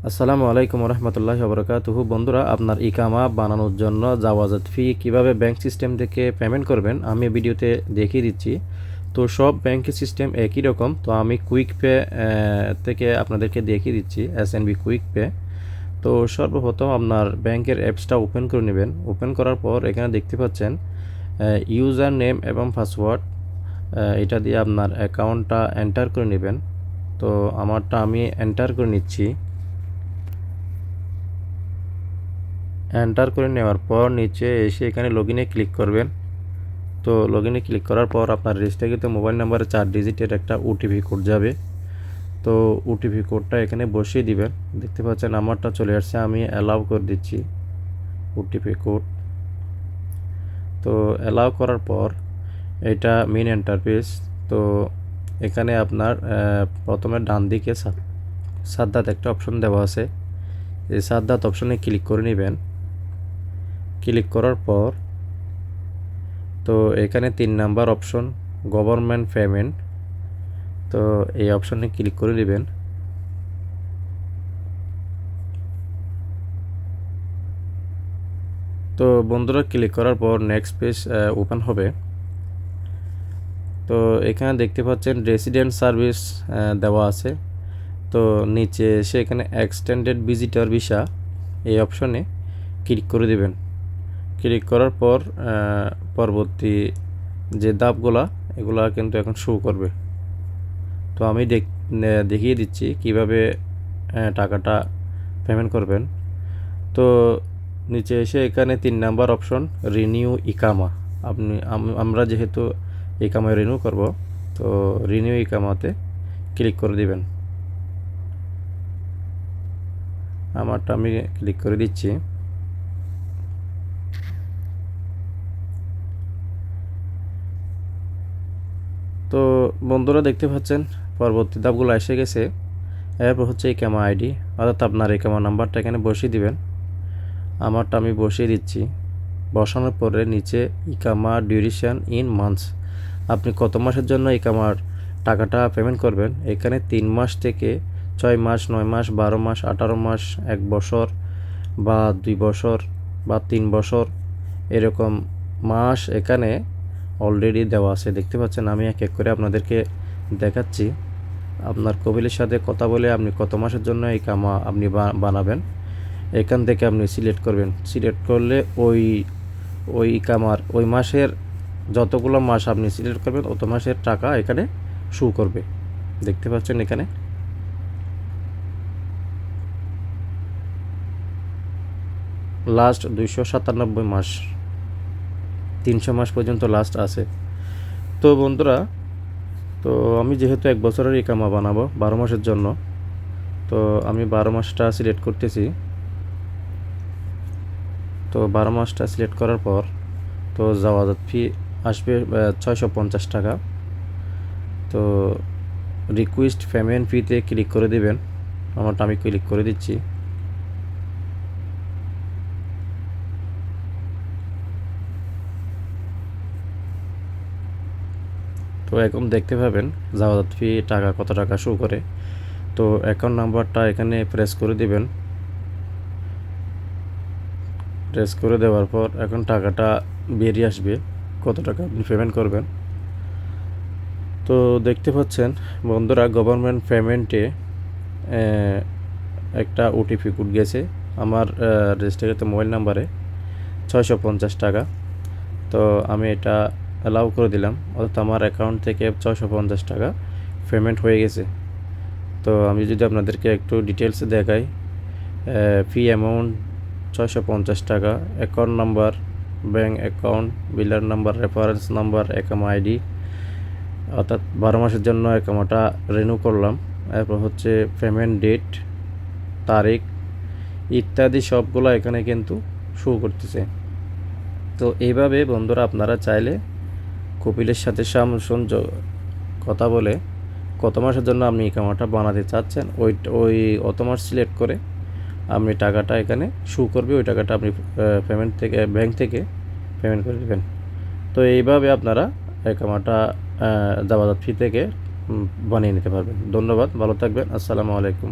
আসসালামু আলাইকুম রহমতুল্লাহি ওবরাকাতুহু। বন্ধুরা, আপনার ইকামা বানানোর জন্য জাওয়াজাত ফি কিভাবে ব্যাংক সিস্টেম থেকে পেমেন্ট করবেন আমি ভিডিওতে দেখিয়ে দিচ্ছি। তো সব ব্যাংকের সিস্টেম একই রকম। তো আমি কুইক পে থেকে আপনাদেরকে দেখিয়ে দিচ্ছি, এসএনবি কুইক পে। তো সর্বপ্রথম আপনার ব্যাংকের অ্যাপসটা ওপেন করে নেবেন। ওপেন করার পর এখানে দেখতে পাচ্ছেন ইউজার নেম এবং পাসওয়ার্ড, এটা দিয়ে আপনার অ্যাকাউন্টটা এন্টার করে নেবেন। তো আমারটা আমি এন্টার করে নিচ্ছি। এন্টার করে নেওয়ার পর নিচে এসে এখানে লগইনে ক্লিক করবেন। তো লগইনে ক্লিক করার পর আপনার রেজিস্টারকৃত মোবাইল নাম্বারে 4 ডিজিটের একটা ওটিপি কোড যাবে। তো ওটিপি কোডটা এখানে বসিয়ে দিবেন। দেখতে পাচ্ছেন আমারটা চলে আসছে, আমি অ্যালাউ করে দিচ্ছি ওটিপি কোড। তো অ্যালাউ করার পর এটা মেন ইন্টারফেস। তো এখানে আপনার প্রথমে ডান দিকে সাদ্দাত একটা অপশন দেওয়া আছে, এই সাদ্দাত অপশনে ক্লিক করে নেবেন। ক্লিক করার পর তো এখানে 3 নাম্বার অপশন গভর্নমেন্ট পেমেন্ট, তো এই অপশনে ক্লিক করে দিবেন। তো বন্ধুরা, ক্লিক করার পর নেক্সট পেজ ওপেন হবে। তো এখানে দেখতে পাচ্ছেন রেসিডেন্ট সার্ভিস দেওয়া আছে। তো নিচে এসে এখানে এক্সটেন্ডেড ভিজিটর ভিসা এই অপশনে ক্লিক করে দিবেন। ক্লিক করার পর পরবর্তী যে ধাপগুলা এগুলা কিন্তু এখন শো করবে। তো আমি দেখিয়ে দিচ্ছি কিভাবে টাকাটা পেমেন্ট করবেন। তো নিচে এসে এখানে 3 নাম্বার অপশন রিনিউ ইকামা, আমরা যেহেতু ইকামা রিনিউ করব, তো রিনিউ ইকামাতে ক্লিক করে দিবেন। আমারটা আমি ক্লিক করে দিচ্ছি। তো বন্ধুরা দেখতে পাচ্ছেন পরবর্তী ধাপগুলো এসে গেছে। এরপর হচ্ছে ইকামা আইডি, অর্থাৎ আপনার ইকামা নাম্বারটা এখানে বসিয়ে দিবেন। আমারটা আমি বসিয়ে দিচ্ছি। বসানোর পরে নিচে ইকামা ডিউরেশন ইন মান্থস, আপনি কত মাসের জন্য ইকামার টাকাটা পেমেন্ট করবেন। এখানে 3 মাস থেকে 6 মাস, 9 মাস, 12 মাস, 18 মাস, 1 বছর বা 2 বছর বা 3 বছর এরকম মাস এখানে অলরেডি দেওয়া আছে। দেখতে পাচ্ছেন, আমি এক এক করে আপনাদেরকে দেখাচ্ছি। আপনার কবিলের সাথে কথা বলে আপনি কত মাসের জন্য ইকামা আপনি বানাবেন এখান থেকে আপনি সিলেক্ট করবেন। সিলেক্ট করলে ওই ইকামার ওই মাসের যতগুলো মাস আপনি সিলেক্ট করবেন অত মাসের টাকা এখানে শো করবে। দেখতে পাচ্ছেন এখানে লাস্ট 297 মাস, 300 মাস পর্যন্ত লাস্ট আছে। তো বন্ধুরা, তো আমি যেহেতু 1 বছরের ইকামা বানাবো 12 মাসের জন্য, তো আমি 12 মাসটা সিলেক্ট করতেছি। তো 12 মাসটা সিলেক্ট করার পর তো জাওয়াজাত ফি আসবে 650 টাকা। তো রিকোয়েস্ট পেমেন্ট ফিতে ক্লিক করে দিবেন। আমারটা আমি ক্লিক করে দিচ্ছি। তো এখন দেখতে পাবেন জাওয়াজাত ফি টাকা কত টাকা শো করে। তো অ্যাকাউন্ট নাম্বারটা এখানে প্রেস করে দিবেন। প্রেস করে দেওয়ার পর এখন টাকাটা বেরিয়ে আসবে কত টাকা আপনি পেমেন্ট করবেন। তো দেখতে পাচ্ছেন বন্ধুরা, গভর্নমেন্ট পেমেন্টে একটা ওটিপি কোড গেছে আমার রেজিস্টারকৃত মোবাইল নাম্বারে 650 টাকা। তো আমি এটা অ্যালাউ করে দিলাম, অর্থাৎ আমার অ্যাকাউন্ট থেকে 650 টাকা পেমেন্ট হয়ে গেছে। তো আমি যদি আপনাদেরকে একটু ডিটেলসে দেখাই, ফি অ্যামাউন্ট 650 টাকা, account number bank account, biller number, reference number, একামা আইডি, অর্থাৎ 12 মাসের জন্য একামাটা রিনিউ করলাম। এরপর হচ্ছে পেমেন্ট ডেট, তারিখ ইত্যাদি সবগুলো এখানে কিন্তু শো করতেছে। তো এইভাবে বন্ধুরা আপনারা চাইলে কপিলের সাথে কথা বলে কত মাসের জন্য আপনি ইকামাটা বানাতে চাচ্ছেন ওই অত মাস সিলেক্ট করে আপনি টাকাটা এখানে শো করবে, ওই টাকাটা আপনি পেমেন্ট থেকে ব্যাংক থেকে পেমেন্ট করে দেবেন। তো এইভাবে আপনারা ইকামাটা জাওয়াজাত ফি থেকে বানিয়ে নিতে পারবেন। ধন্যবাদ, ভালো থাকবেন। আসসালামু আলাইকুম।